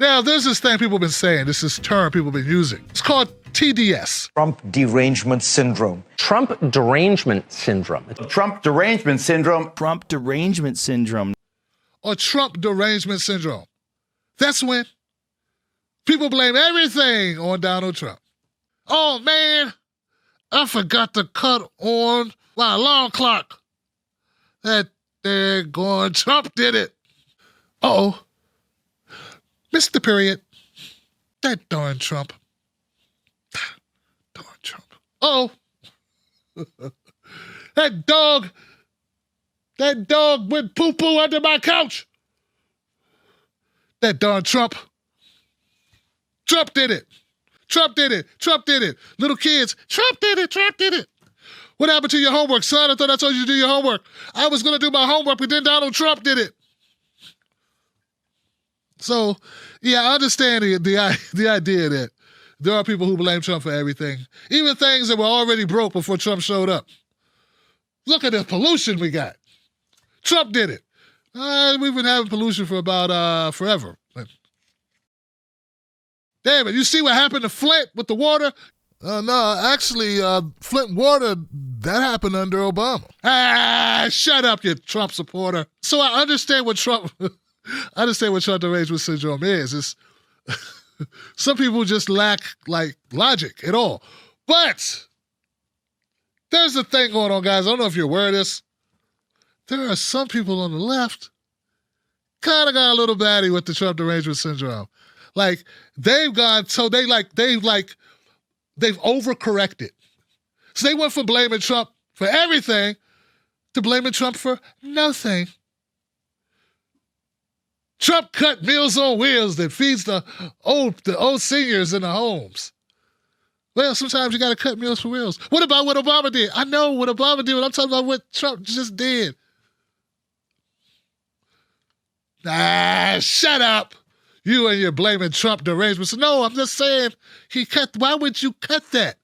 Now, there's this thing people have been saying, this term people have been using. It's called TDS. Trump derangement syndrome. Trump derangement syndrome. Trump derangement syndrome. Trump derangement syndrome. Or Trump derangement syndrome. That's when people blame everything on Donald Trump. Oh, man, I forgot to cut on my alarm clock. That daggone Trump did it. Uh-oh. Mr. Period. That darn Trump. Darn Trump. Uh-oh. That dog went poo-poo under my couch. That darn Trump. Trump did it. Trump did it. Trump did it. Little kids, Trump did it. Trump did it. What happened to your homework, son? I thought I told you to do your homework. I was going to do my homework, but then Donald Trump did it. So, yeah, I understand the idea that there are people who blame Trump for everything, even things that were already broke before Trump showed up. Look at the pollution we got. Trump did it. We've been having pollution for about forever. Damn it, you see what happened to Flint with the water? No, actually, Flint water, that happened under Obama. Shut up, you Trump supporter. So I understand what Trump derangement syndrome is. It's some people just lack, logic at all. But there's a thing going on, guys. I don't know if you're aware of this. There are some people on the left kind of got a little batty with the Trump derangement syndrome. They've overcorrected. So they went from blaming Trump for everything to blaming Trump for nothing. Trump cut Meals on Wheels that feeds the old seniors in the homes. Well, sometimes you got to cut Meals for Wheels. What about what Obama did? I know what Obama did, but I'm talking about what Trump just did. Shut up. You and you're blaming Trump derangement. So no, I'm just saying why would you cut that?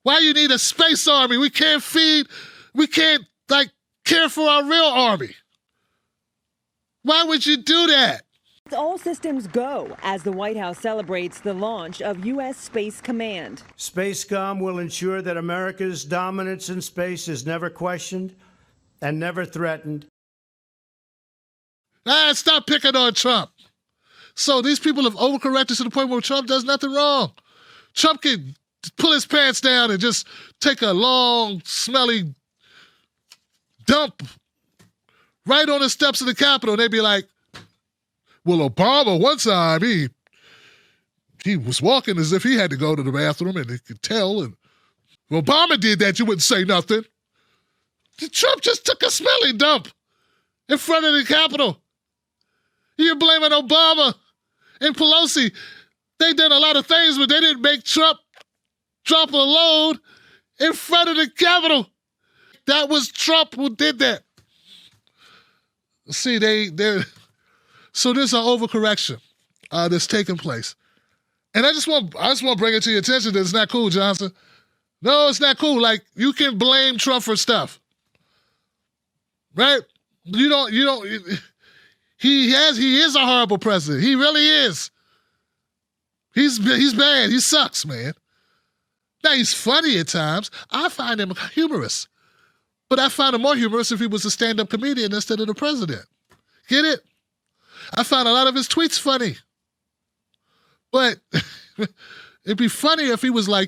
Why you need a space army? We can't care for our real army. Why would you do that? All systems go as the White House celebrates the launch of U.S. Space Command. Spacecom will ensure that America's dominance in space is never questioned and never threatened. Stop picking on Trump. So these people have overcorrected to the point where Trump does nothing wrong. Trump can pull his pants down and just take a long, smelly dump right on the steps of the Capitol. And they'd be like, well, Obama, one time, he was walking as if he had to go to the bathroom and he could tell. And if Obama did that, you wouldn't say nothing. Trump just took a smelly dump in front of the Capitol. You're blaming Obama and Pelosi. They did a lot of things, but they didn't make Trump drop a load in front of the Capitol. That was Trump who did that. See, so there's an overcorrection that's taking place. And I just want to bring it to your attention that it's not cool, Johnson. No, it's not cool. You can blame Trump for stuff. Right? He is a horrible president. He really is. He's bad. He sucks, man. Now, he's funny at times. I find him humorous. But I find him more humorous if he was a stand-up comedian instead of the president. Get it? I find a lot of his tweets funny. But it'd be funny if he was on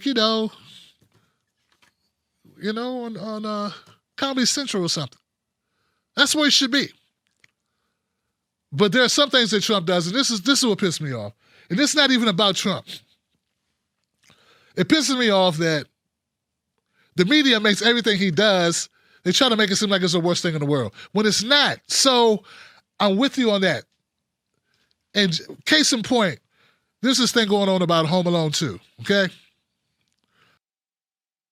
Comedy Central or something. That's where he should be. But there are some things that Trump does, and this is what pissed me off. And it's not even about Trump. It pisses me off that the media makes everything he does, they try to make it seem like it's the worst thing in the world, when it's not. So I'm with you on that. And case in point, there's this thing going on about Home Alone 2, okay?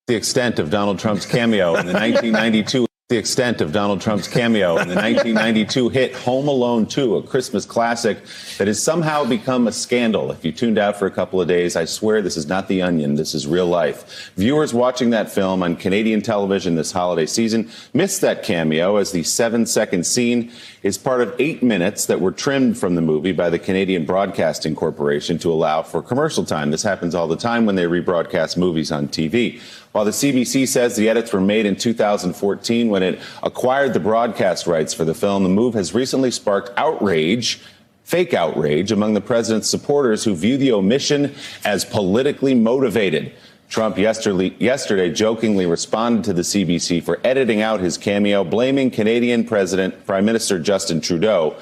The extent of Donald Trump's cameo in the 1992 The extent of Donald Trump's cameo in the 1992 hit Home Alone 2, a Christmas classic that has somehow become a scandal. If you tuned out for a couple of days, I swear this is not The Onion, this is real life. Viewers watching that film on Canadian television this holiday season missed that cameo, as the 7-second scene is part of 8 minutes that were trimmed from the movie by the Canadian Broadcasting Corporation to allow for commercial time. This happens all the time when they rebroadcast movies on TV. While the CBC says the edits were made in 2014 when it acquired the broadcast rights for the film, the move has recently sparked outrage, fake outrage, among the president's supporters who view the omission as politically motivated. Trump yesterday jokingly responded to the CBC for editing out his cameo, blaming Canadian Prime Minister Justin Trudeau.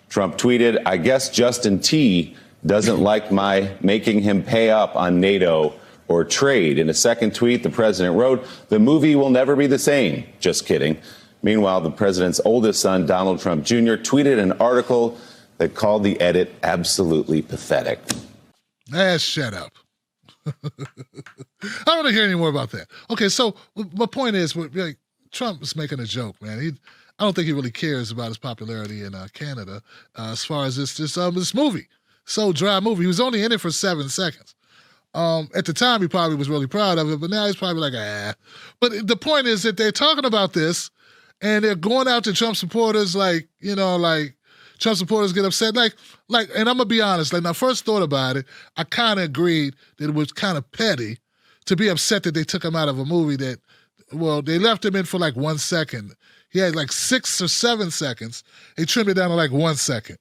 Trump tweeted, "I guess Justin T doesn't like my making him pay up on NATO or trade." In a second tweet, the president wrote, "The movie will never be the same." Just kidding. Meanwhile, the president's oldest son, Donald Trump Jr., tweeted an article that called the edit absolutely pathetic. Shut up. I don't want to hear any more about that. Okay, so my point is, like, Trump is making a joke, man. I don't think he really cares about his popularity in Canada as far as this movie. So dry movie. He was only in it for 7 seconds. At the time, he probably was really proud of it, but now he's probably like, ah. But the point is that they're talking about this, and they're going out to Trump supporters, like, you know, like, Trump supporters get upset. Like, and I'm going to be honest, like, when I first thought about it, I kind of agreed that it was kind of petty to be upset that they took him out of a movie that, well, they left him in for like 1 second. He had like 6 or 7 seconds. They trimmed it down to like 1 second.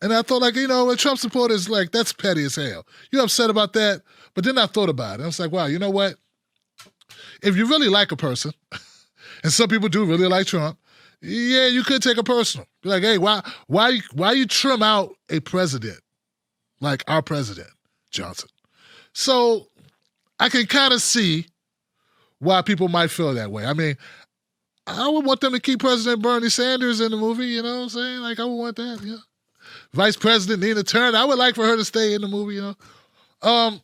And I thought, like, you know, with Trump supporters, like, that's petty as hell. You're upset about that? But then I thought about it. I was like, wow, you know what? If you really like a person, and some people do really like Trump, yeah, you could take it personal. Be like, hey, why you trim out a president like our president, Johnson? So I can kind of see why people might feel that way. I mean, I would want them to keep President Bernie Sanders in the movie, you know what I'm saying? Like, I would want that, yeah. Vice President Nina Turner, I would like for her to stay in the movie, you know.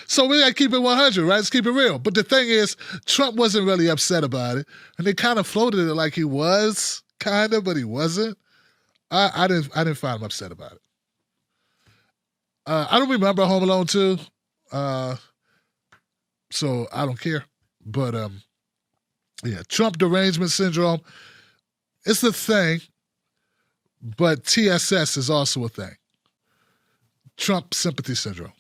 So we got to keep it 100, right? Let's keep it real. But the thing is, Trump wasn't really upset about it. And they kind of floated it like he was, kind of, but he wasn't. I didn't find him upset about it. I don't remember Home Alone 2, so I don't care. But, yeah, Trump derangement syndrome, it's the thing, but TSS is also a thing. Trump sympathy syndrome.